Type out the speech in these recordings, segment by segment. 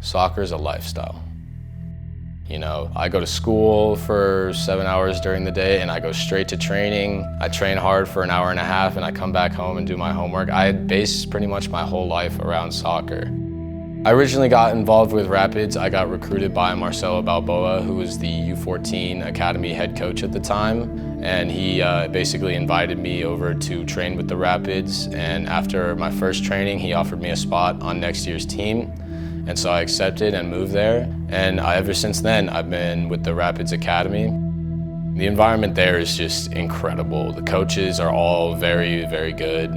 Soccer is a lifestyle. You know, I go to school for 7 hours during the day and I go straight to training. I train hard for an hour and a half and I come back home and do my homework. I base pretty much my whole life around soccer. I originally got involved with Rapids. I got recruited by Marcelo Balboa, who was the U14 Academy head coach at the time. And he basically invited me over to train with the Rapids. And after my first training, he offered me a spot on next year's team. And so I accepted and moved there. And ever since then, I've been with the Rapids Academy. The environment there is just incredible. The coaches are all very, very good.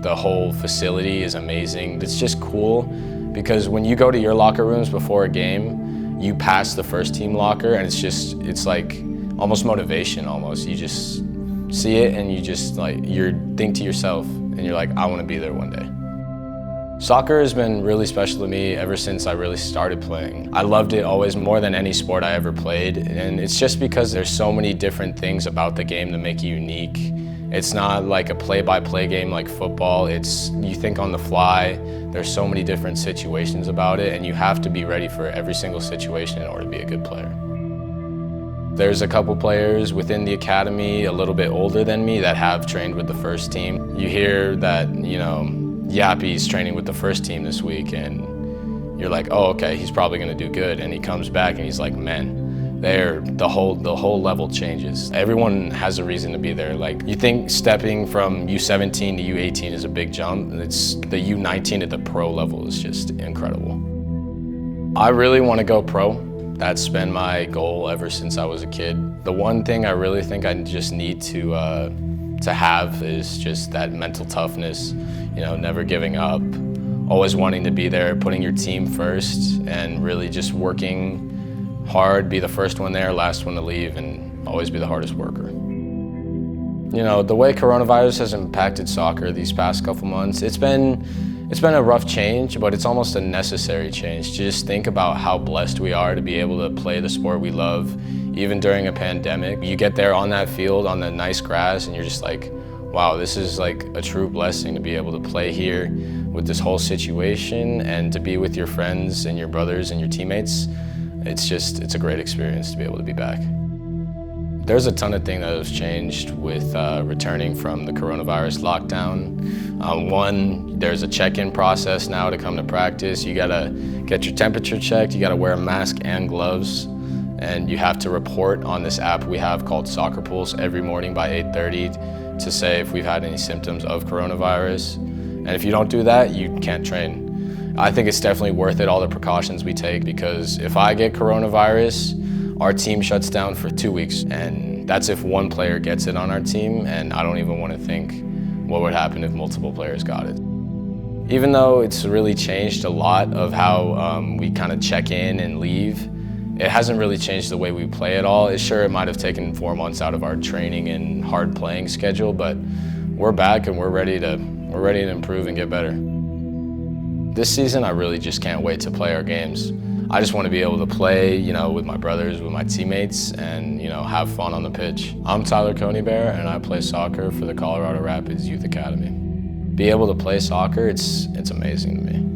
The whole facility is amazing. It's just cool because when you go to your locker rooms before a game, you pass the first team locker and it's like almost motivation almost. You just see it and you think to yourself and you're like, I want to be there one day. Soccer has been really special to me ever since I really started playing. I loved it always more than any sport I ever played, and it's just because there's so many different things about the game that make it unique. It's not like a play-by-play game like football. You think on the fly. There's so many different situations about it, and you have to be ready for every single situation in order to be a good player. There's a couple players within the academy a little bit older than me that have trained with the first team. You hear that, you know, Yappy's training with the first team this week, and you're like, oh, okay, he's probably gonna do good. And he comes back and he's like, man, the whole level changes. Everyone has a reason to be there. Like, you think stepping from U17 to U18 is a big jump. It's the U19 at the pro level is just incredible. I really want to go pro. That's been my goal ever since I was a kid. The one thing I really think I just need to have is just that mental toughness, you know, never giving up, always wanting to be there, putting your team first, and really just working hard, be the first one there, last one to leave, and always be the hardest worker. You know, the way coronavirus has impacted soccer these past couple months, it's been a rough change, but it's almost a necessary change. Just think about how blessed we are to be able to play the sport we love, even during a pandemic. You get there on that field, on the nice grass, and you're just like, wow, this is like a true blessing to be able to play here with this whole situation and to be with your friends and your brothers and your teammates. It's a great experience to be able to be back. There's a ton of things that have changed with returning from the coronavirus lockdown. One, there's a check-in process now to come to practice. You gotta get your temperature checked, you gotta wear a mask and gloves, and you have to report on this app we have called Soccer Pulse every morning by 8:30 to say if we've had any symptoms of coronavirus. And if you don't do that, you can't train. I think it's definitely worth it, all the precautions we take, because if I get coronavirus, our team shuts down for 2 weeks, and that's if one player gets it on our team, and I don't even want to think what would happen if multiple players got it. Even though it's really changed a lot of how we kind of check in and leave, it hasn't really changed the way we play at all. It might have taken 4 months out of our training and hard playing schedule, but we're back and we're ready to improve and get better. This season, I really just can't wait to play our games. I just want to be able to play, you know, with my brothers, with my teammates, and, you know, have fun on the pitch. I'm Tyler Conybear, and I play soccer for the Colorado Rapids Youth Academy. Be able to play soccer, it's amazing to me.